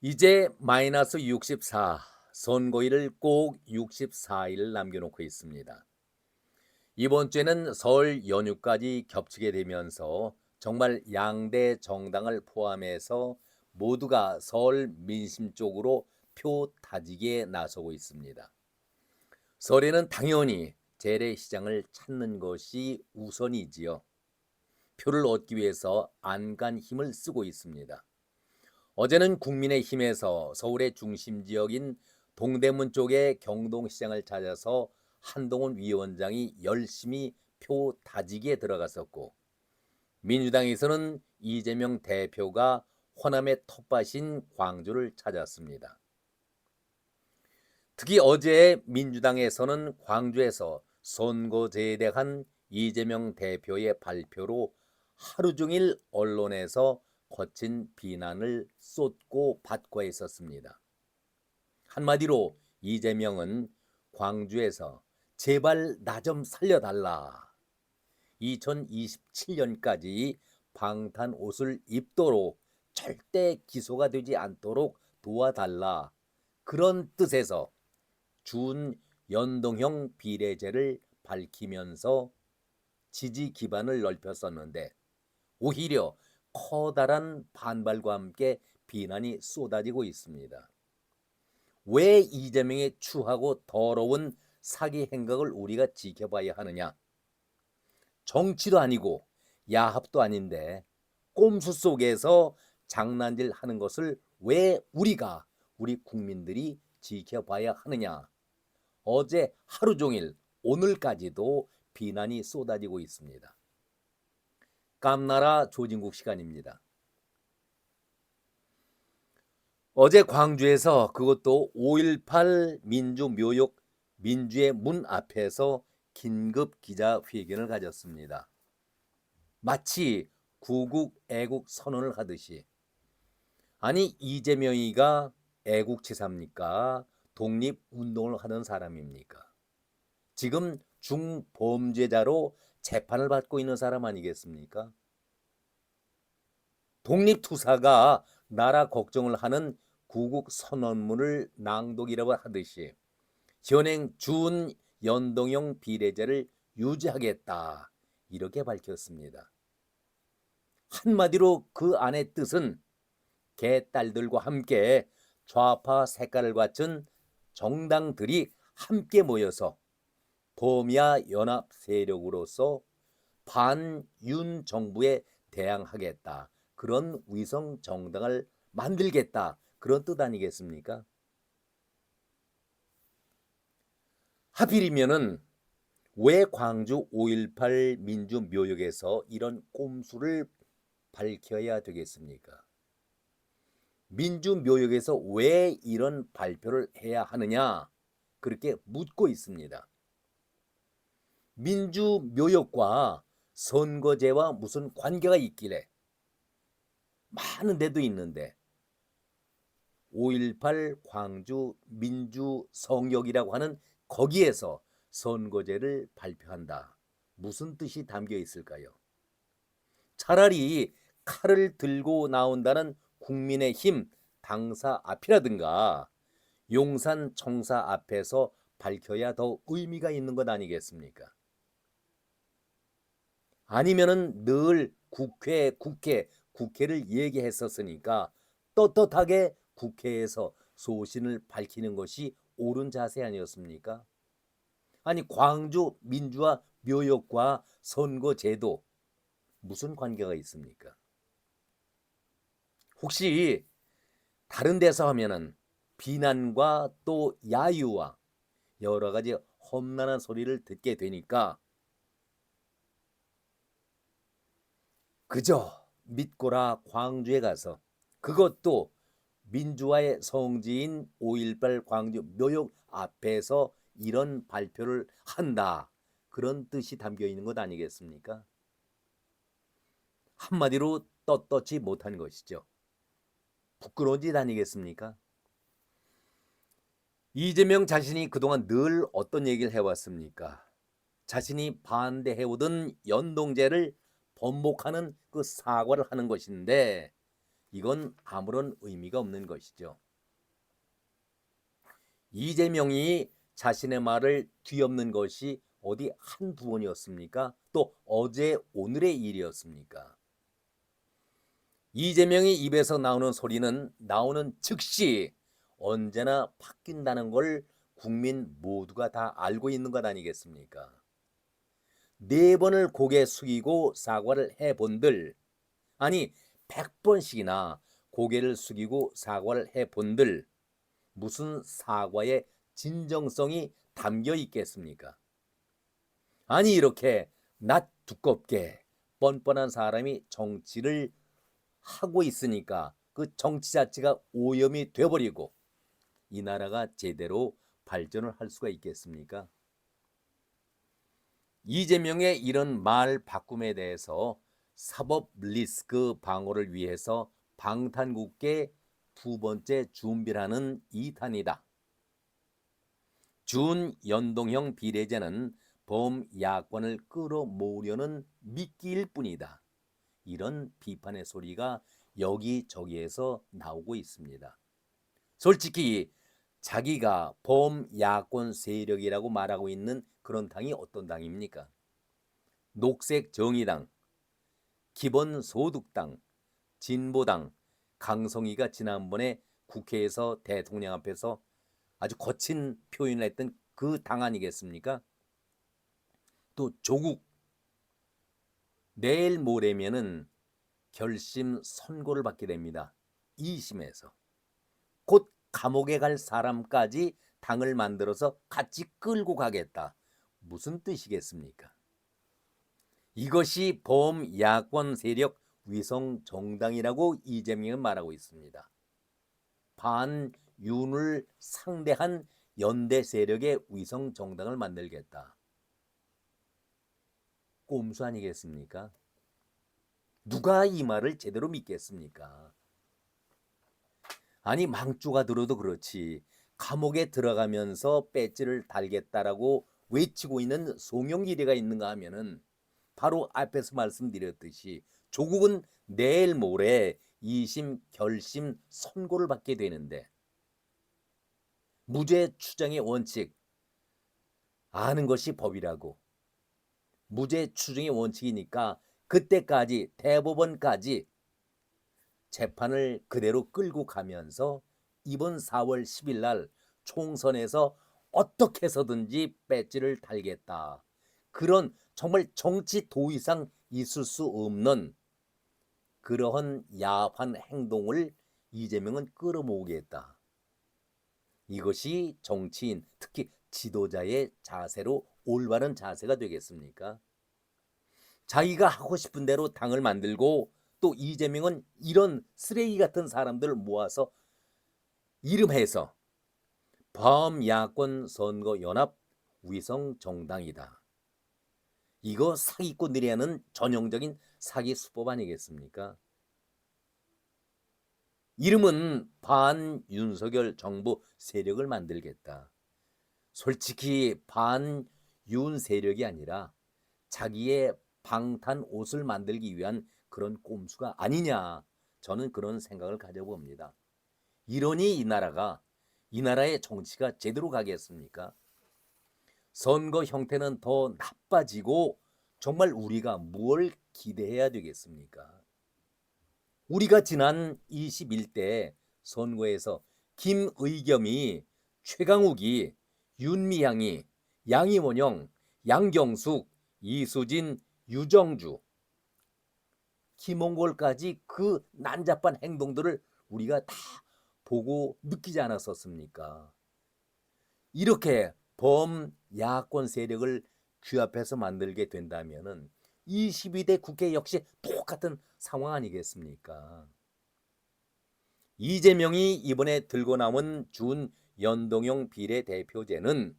이제 마이너스 64, 선거일을 꼭 64일 남겨놓고 있습니다. 이번 주에는 설 연휴까지 겹치게 되면서 정말 양대 정당을 포함해서 모두가 설 민심 쪽으로 표 다지기에 나서고 있습니다. 설에는 당연히 재래시장을 찾는 것이 우선이지요. 표를 얻기 위해서 안간 힘을 쓰고 있습니다. 어제는 국민의힘에서 서울의 중심 지역인 동대문 쪽의 경동시장을 찾아서 한동훈 위원장이 열심히 표 다지기에 들어갔었고, 민주당에서는 이재명 대표가 호남의 텃밭인 광주를 찾았습니다. 특히 어제 민주당에서는 광주에서 선거제에 대한 이재명 대표의 발표로 하루 종일 언론에서 거친 비난을 쏟고 받고 있었습니다. 한마디로 이재명은 광주에서 제발 나 좀 살려달라, 2027년까지 방탄 옷을 입도록 절대 기소가 되지 않도록 도와달라, 그런 뜻에서 준 연동형 비례제를 밝히면서 지지 기반을 넓혔었는데, 오히려 커다란 반발과 함께 비난이 쏟아지고 있습니다. 왜 이재명의 추하고 더러운 사기 행각을 우리가 지켜봐야 하느냐? 정치도 아니고 야합도 아닌데 꼼수 속에서 장난질 하는 것을 왜 우리 국민들이 지켜봐야 하느냐? 어제 하루 종일 오늘까지도 비난이 쏟아지고 있습니다. 깜나라 조진국 시간입니다. 어제 광주에서, 그것도 5.18 민주묘역 민주의 문 앞에서 긴급 기자회견을 가졌습니다. 마치 구국 애국 선언을 하듯이. 아니, 이재명이가 애국지사입니까? 독립운동을 하는 사람입니까? 지금 중범죄자로 재판을 받고 있는 사람 아니겠습니까? 독립투사가 나라 걱정을 하는 구국 선언문을 낭독이라고 하듯이 현행 준 연동형 비례제를 유지하겠다, 이렇게 밝혔습니다. 한마디로 그 안의 뜻은 개딸들과 함께 좌파 색깔을 갖춘 정당들이 함께 모여서 범야 연합 세력으로서 반윤 정부에 대항하겠다, 그런 위성 정당을 만들겠다, 그런 뜻 아니겠습니까? 하필이면은 왜 광주 5.18 민주묘역에서 이런 꼼수를 밝혀야 되겠습니까? 민주묘역에서 왜 이런 발표를 해야 하느냐, 그렇게 묻고 있습니다. 민주묘역과 선거제와 무슨 관계가 있길래, 많은 데도 있는데 5.18 광주 민주성역이라고 하는 거기에서 선거제를 발표한다, 무슨 뜻이 담겨 있을까요? 차라리 칼을 들고 나온다는 국민의힘 당사 앞이라든가 용산 청사 앞에서 밝혀야 더 의미가 있는 것 아니겠습니까? 아니면은 늘 국회를 얘기했었으니까 떳떳하게 국회에서 소신을 밝히는 것이 옳은 자세 아니었습니까? 아니, 광주 민주화 묘역과 선거제도 무슨 관계가 있습니까? 혹시 다른 데서 하면은 비난과 또 야유와 여러 가지 험난한 소리를 듣게 되니까 그저 믿고라 광주에 가서, 그것도 민주화의 성지인 5.18 광주 묘역 앞에서 이런 발표를 한다, 그런 뜻이 담겨 있는 것 아니겠습니까? 한마디로 떳떳지 못한 것이죠. 부끄러운 짓 아니겠습니까? 이재명 자신이 그동안 늘 어떤 얘기를 해왔습니까? 자신이 반대해오던 연동제를 번복하는 그 사과를 하는 것인데, 이건 아무런 의미가 없는 것이죠. 이재명이 자신의 말을 뒤엎는 것이 어디 한두 번이었습니까? 또 어제 오늘의 일이었습니까? 이재명이 입에서 나오는 소리는 나오는 즉시 언제나 바뀐다는 걸 국민 모두가 다 알고 있는 것 아니겠습니까? 네 번을 고개 숙이고 사과를 해본들, 아니 100번씩이나 고개를 숙이고 사과를 해본들 무슨 사과의 진정성이 담겨 있겠습니까? 아니 이렇게 낯 두껍게 뻔뻔한 사람이 정치를 하고 있으니까 그 정치 자체가 오염이 돼버리고 이 나라가 제대로 발전을 할 수가 있겠습니까? 이재명의 이런 말 바꿈에 대해서 사법 리스크 방어를 위해서 방탄국계 두 번째 준비를 하는 2탄이다. 준연동형 비례제는 범야권을 끌어모으려는 미끼일 뿐이다. 이런 비판의 소리가 여기저기에서 나오고 있습니다. 솔직히 자기가 범야권 세력이라고 말하고 있는 그런 당이 어떤 당입니까? 녹색정의당, 기본소득당, 진보당, 강성희가 지난번에 국회에서 대통령 앞에서 아주 거친 표현을 했던 그 당 아니겠습니까? 또 조국, 내일 모레면은 결심 선고를 받게 됩니다. 2심에서. 곧 감옥에 갈 사람까지 당을 만들어서 같이 끌고 가겠다. 무슨 뜻이겠습니까? 이것이 범야권 세력 위성 정당이라고 이재명은 말하고 있습니다. 반윤을 상대한 연대 세력의 위성 정당을 만들겠다. 꼼수 아니겠습니까? 누가 이 말을 제대로 믿겠습니까? 아니 망조가 들어도 그렇지 감옥에 들어가면서 배지를 달겠다라고 외치고 있는 송영길이가 있는가 하면은 바로 앞에서 말씀드렸듯이 조국은 내일 모레 2심 결심 선고를 받게 되는데 무죄 추정의 원칙 아는 것이 법이라고 무죄 추정의 원칙이니까 그때까지 대법원까지 재판을 그대로 끌고 가면서 이번 4월 10일 날 총선에서 어떻게 해서든지 배지를 달겠다. 그런 정말 정치 도의상 있을 수 없는 그러한 야한 행동을 이재명은 끌어모으겠다. 이것이 정치인, 특히 지도자의 자세로 올바른 자세가 되겠습니까? 자기가 하고 싶은 대로 당을 만들고 또 이재명은 이런 쓰레기 같은 사람들을 모아서 이름해서 범야권 선거연합 위성정당이다. 이거 사기꾼들이 하는 전형적인 사기 수법 아니겠습니까? 이름은 반윤석열 정부 세력을 만들겠다. 솔직히 반윤 세력이 아니라 자기의 방탄 옷을 만들기 위한 그런 꼼수가 아니냐. 저는 그런 생각을 가져봅니다. 이러니 이 나라의 정치가 제대로 가겠습니까? 선거 형태는 더 나빠지고 정말 우리가 뭘 기대해야 되겠습니까? 우리가 지난 21대 선거에서 김의겸이, 최강욱이, 윤미향이, 양이원영, 양경숙, 이수진, 유정주, 김홍골까지 그 난잡한 행동들을 우리가 다 보고 느끼지 않았었습니까? 이렇게 범야권 세력을 규합해서 만들게 된다면은 22대 국회 역시 똑같은 상황 아니겠습니까? 이재명이 이번에 들고 나온 준연동형 비례대표제는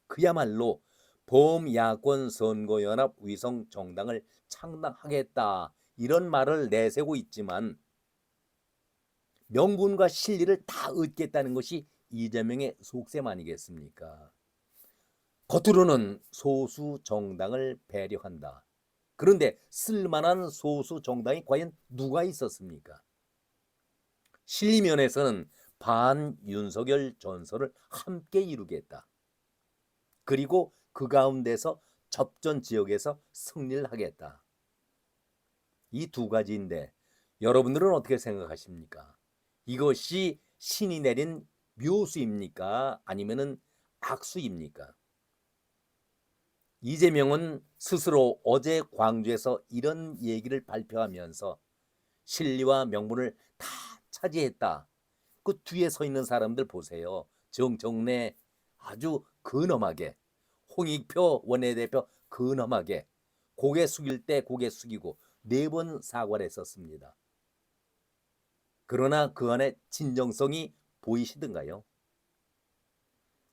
그야말로 범야권 선거연합 위성정당을 창당하겠다 이런 말을 내세우고 있지만 명분과 실리를 다 얻겠다는 것이 이재명의 속셈 아니겠습니까? 겉으로는 소수 정당을 배려한다. 그런데 쓸만한 소수 정당이 과연 누가 있었습니까? 실리면에서는 반윤석열 전선을 함께 이루겠다. 그리고 그 가운데서 접전 지역에서 승리를 하겠다. 이 두 가지인데 여러분들은 어떻게 생각하십니까? 이것이 신이 내린 묘수입니까? 아니면은 악수입니까? 이재명은 스스로 어제 광주에서 이런 얘기를 발표하면서 실리와 명분을 다 차지했다. 그 뒤에 서 있는 사람들 보세요. 정청래 아주 근엄하게, 홍익표 원내대표 근엄하게 고개 숙일 때 고개 숙이고 4번 사과를 했었습니다. 그러나 그 안에 진정성이 보이시던가요?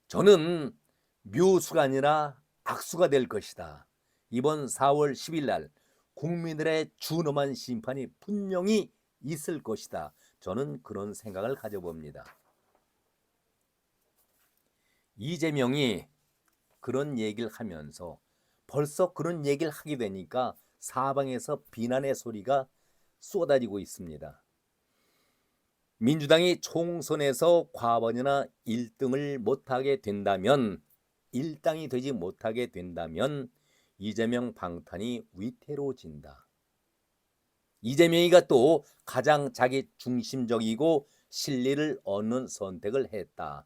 저는 묘수가 아니라 악수가 될 것이다. 이번 4월 10일 날 국민들의 준엄한 심판이 분명히 있을 것이다. 저는 그런 생각을 가져봅니다. 이재명이 그런 얘기를 하면서 벌써 그런 얘기를 하게 되니까 사방에서 비난의 소리가 쏟아지고 있습니다. 민주당이 총선에서 과반이나 1등을 못하게 된다면, 일당이 되지 못하게 된다면 이재명 방탄이 위태로워진다. 이재명이가 또 가장 자기 중심적이고 실리를 얻는 선택을 했다.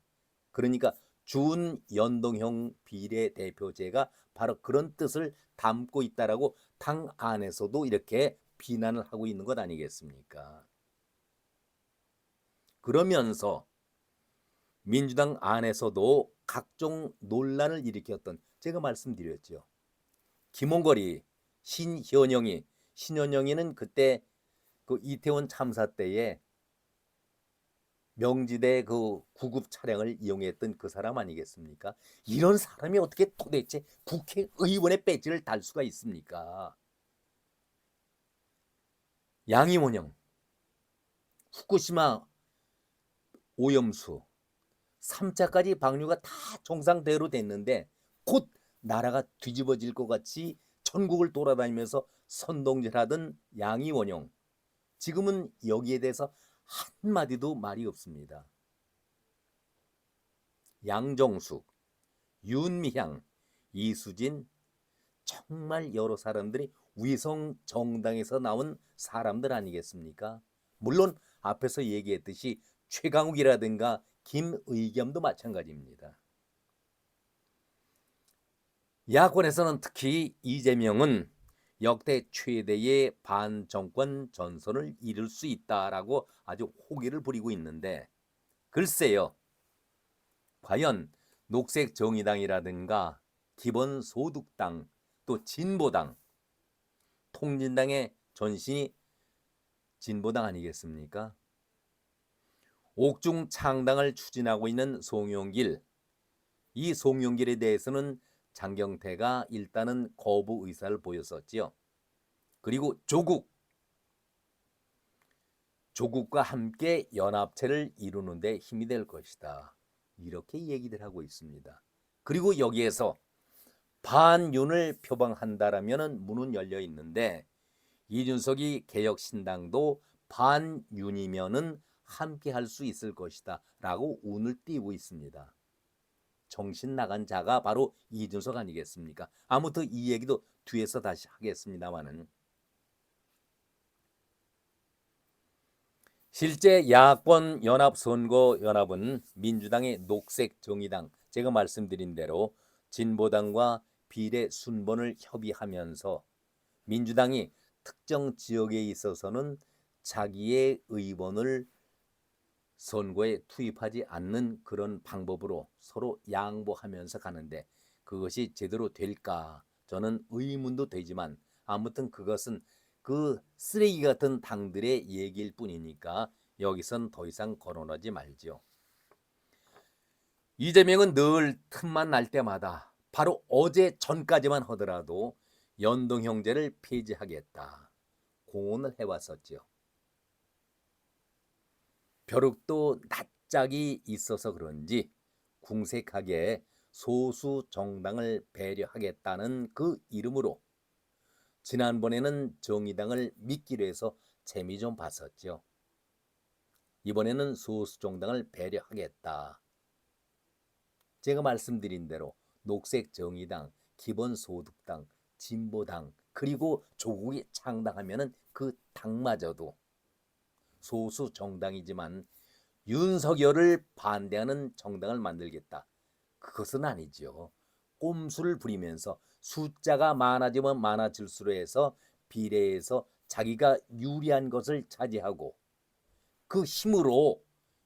그러니까 준연동형 비례대표제가 바로 그런 뜻을 담고 있다라고 당 안에서도 이렇게 비난을 하고 있는 것 아니겠습니까? 그러면서 민주당 안에서도 각종 논란을 일으켰던, 제가 말씀드렸죠. 김홍걸이, 신현영이는 그때 그 이태원 참사 때에 명지대 그 구급 차량을 이용했던 그 사람 아니겠습니까? 이런 사람이 어떻게 도대체 국회의원의 배지를 달 수가 있습니까? 양이원영, 후쿠시마 오염수 3차까지 방류가 다 정상대로 됐는데 곧 나라가 뒤집어질 것 같이 전국을 돌아다니면서 선동질하던 양이원영, 지금은 여기에 대해서 한마디도 말이 없습니다. 양정숙, 윤미향, 이수진, 정말 여러 사람들이 위성 정당에서 나온 사람들 아니겠습니까? 물론 앞에서 얘기했듯이 최강욱이라든가 김의겸도 마찬가지입니다. 야권에서는 특히 이재명은 역대 최대의 반정권 전선을 이룰 수 있다라고 아주 호기를 부리고 있는데, 글쎄요, 과연 녹색정의당이라든가 기본소득당, 또 진보당, 통진당의 전신이 진보당 아니겠습니까? 옥중 창당을 추진하고 있는 송영길, 이 송영길에 대해서는 장경태가 일단은 거부 의사를 보였었지요. 그리고 조국과 함께 연합체를 이루는 데 힘이 될 것이다. 이렇게 얘기들 하고 있습니다. 그리고 여기에서 반윤을 표방한다라면 문은 열려 있는데, 이준석이 개혁신당도 반윤이면은 함께 할 수 있을 것이다 라고 운을 띄우고 있습니다. 정신 나간 자가 바로 이준석 아니겠습니까? 아무튼 이 얘기도 뒤에서 다시 하겠습니다만은, 실제 야권 연합선거연합은 민주당의 녹색정의당, 제가 말씀드린 대로 진보당과 비례 순번을 협의하면서 민주당이 특정 지역에 있어서는 자기의 의원을 선거에 투입하지 않는 그런 방법으로 서로 양보하면서 가는데, 그것이 제대로 될까? 저는 의문도 되지만 아무튼 그것은 그 쓰레기 같은 당들의 얘기일 뿐이니까 여기선 더 이상 거론하지 말죠. 이재명은 늘 틈만 날 때마다, 바로 어제 전까지만 하더라도 연동형제를 폐지하겠다 공언을 해왔었죠. 벼룩도 낯짝이 있어서 그런지 궁색하게 소수 정당을 배려하겠다는 그 이름으로 지난번에는 정의당을 믿기로 해서 재미 좀 봤었죠. 이번에는 소수 정당을 배려하겠다. 제가 말씀드린 대로 녹색정의당, 기본소득당, 진보당, 그리고 조국이 창당하면은 그 당마저도 소수 정당이지만 윤석열을 반대하는 정당을 만들겠다. 그것은 아니죠. 꼼수를 부리면서 숫자가 많아지면 많아질수록 해서 비례해서 자기가 유리한 것을 차지하고 그 힘으로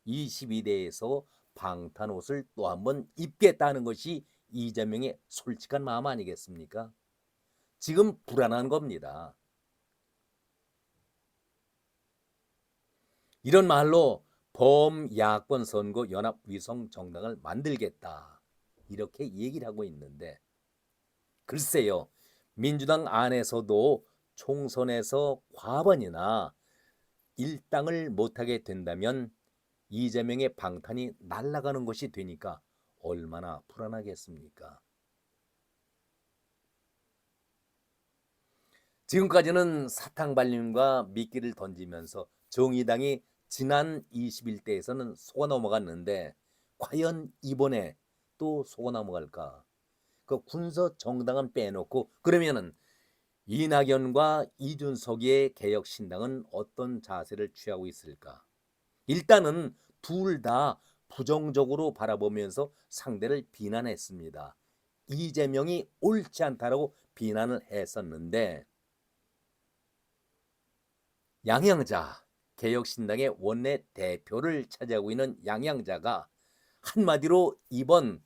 22대에서 방탄옷을 또 한번 입겠다는 것이 이재명의 솔직한 마음 아니겠습니까? 지금 불안한 겁니다. 이런 말로 범야권 선거 연합 위성 정당을 만들겠다. 이렇게 얘기를 하고 있는데 글쎄요. 민주당 안에서도 총선에서 과반이나 일당을 못하게 된다면 이재명의 방탄이 날아가는 것이 되니까 얼마나 불안하겠습니까? 지금까지는 사탕발림과 미끼를 던지면서 정의당이 지난 21대에서는 속아 넘어갔는데 과연 이번에 또 속아 넘어갈까? 그 군서 정당은 빼놓고 그러면은 이낙연과 이준석의 개혁신당은 어떤 자세를 취하고 있을까? 일단은 둘 다 부정적으로 바라보면서 상대를 비난했습니다. 이재명이 옳지 않다라고 비난을 했었는데 양양자, 개혁신당의 원내 대표를 차지하고 있는 양양자가 한마디로 이번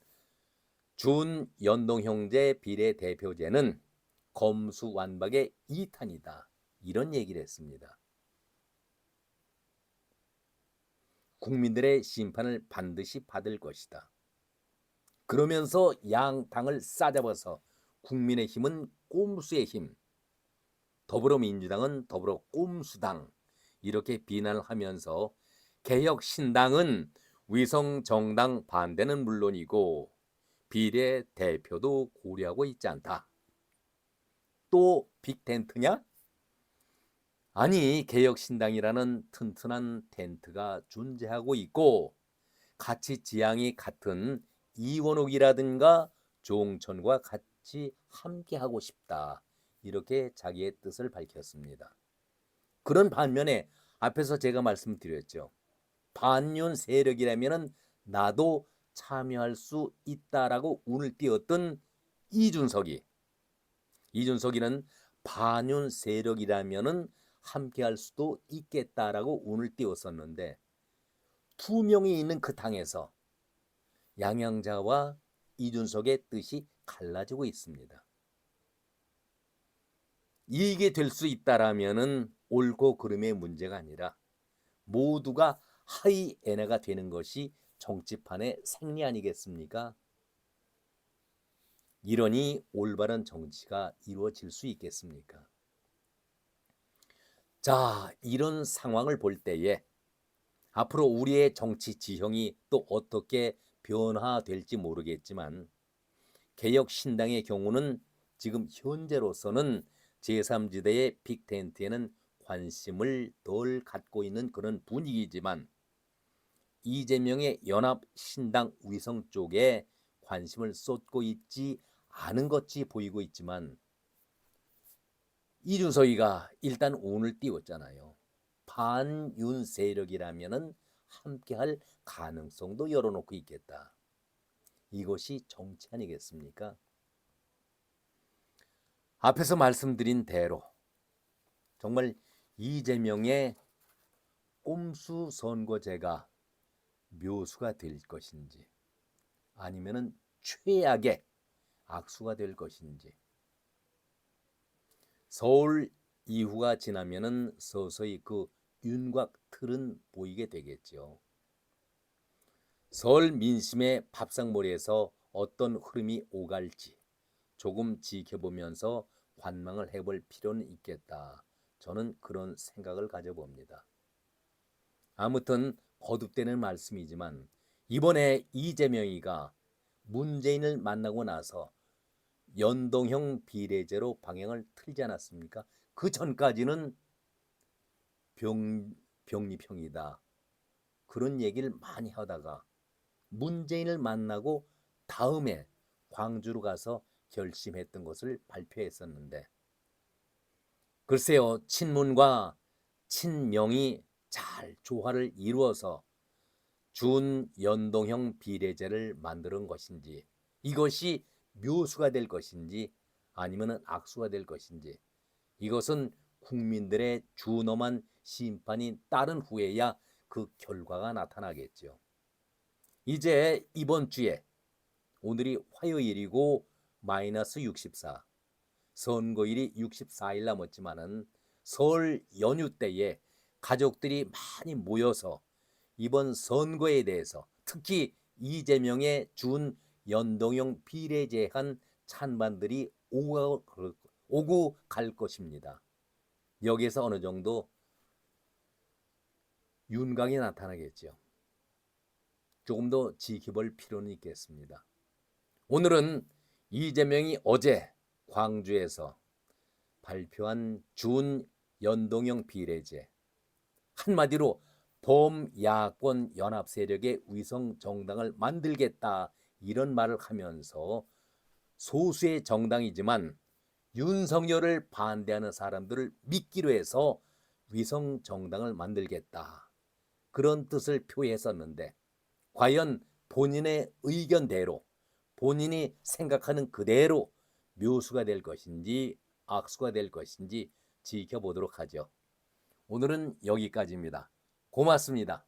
준연동형제 비례대표제는 검수완박의 2탄이다. 이런 얘기를 했습니다. 국민들의 심판을 반드시 받을 것이다. 그러면서 양 당을 싸잡아서 국민의힘은 꼼수의 힘, 더불어민주당은 더불어 꼼수당 이렇게 비난을 하면서 개혁신당은 위성정당 반대는 물론이고 비례대표도 고려하고 있지 않다. 또 빅텐트냐? 아니 개혁신당이라는 튼튼한 텐트가 존재하고 있고 가치 지향이 같은 이원욱이라든가 조홍천과 같이 함께하고 싶다. 이렇게 자기의 뜻을 밝혔습니다. 그런 반면에 앞에서 제가 말씀드렸죠. 반윤 세력이라면 나도 참여할 수 있다라고 운을 띄웠던 이준석이는 반윤 세력이라면 함께할 수도 있겠다라고 운을 띄웠었는데 두 명이 있는 그 당에서 양양자와 이준석의 뜻이 갈라지고 있습니다. 이게 될 수 있다라면은 옳고 그름의 문제가 아니라 모두가 하이에너가 되는 것이 정치판의 생리 아니겠습니까? 이러니 올바른 정치가 이루어질 수 있겠습니까? 자, 이런 상황을 볼 때에 앞으로 우리의 정치 지형이 또 어떻게 변화될지 모르겠지만 개혁신당의 경우는 지금 현재로서는 제3지대의 빅텐트에는 관심을 덜 갖고 있는 그런 분위기지만 이재명의 연합신당 위성 쪽에 관심을 쏟고 있지 않은 것이 보이고 있지만 이준석이가 일단 운을 띄웠잖아요. 반윤 세력이라면은 함께할 가능성도 열어놓고 있겠다. 이것이 정치 아니겠습니까? 앞에서 말씀드린 대로 정말 이재명의 꼼수 선거제가 묘수가 될 것인지 아니면은 최악의 악수가 될 것인지 서울 이후가 지나면은 서서히 그 윤곽 틀은 보이게 되겠죠. 서울 민심의 밥상머리에서 어떤 흐름이 오갈지 조금 지켜보면서 관망을 해볼 필요는 있겠다. 저는 그런 생각을 가져봅니다. 아무튼 거듭되는 말씀이지만 이번에 이재명이가 문재인을 만나고 나서 연동형 비례제로 방향을 틀지 않았습니까? 그 전까지는 병리평이다. 그런 얘기를 많이 하다가 문재인을 만나고 다음에 광주로 가서 결심했던 것을 발표했었는데, 글쎄요, 친문과 친명이 잘 조화를 이루어서 준연동형 비례제를 만드는 것인지, 이것이 묘수가 될 것인지 아니면 악수가 될 것인지, 이것은 국민들의 준엄한 심판이 따른 후에야 그 결과가 나타나겠죠. 이제 이번 주에, 오늘이 화요일이고 마이너스 64, 선거일이 64일 남았지만은 설 연휴 때에 가족들이 많이 모여서 이번 선거에 대해서, 특히 이재명의 준 연동형 비례제한 찬반들이 오고 갈 것입니다. 여기에서 어느 정도 윤곽이 나타나겠죠. 조금 더 지켜볼 필요는 있겠습니다. 오늘은 이재명이 어제 광주에서 발표한 준 연동형 비례제, 한마디로 범야권 연합 세력의 위성 정당을 만들겠다, 이런 말을 하면서 소수의 정당이지만 윤석열을 반대하는 사람들을 믿기로 해서 위성 정당을 만들겠다, 그런 뜻을 표했었는데, 과연 본인의 의견대로, 본인이 생각하는 그대로 묘수가 될 것인지 악수가 될 것인지 지켜보도록 하죠. 오늘은 여기까지입니다. 고맙습니다.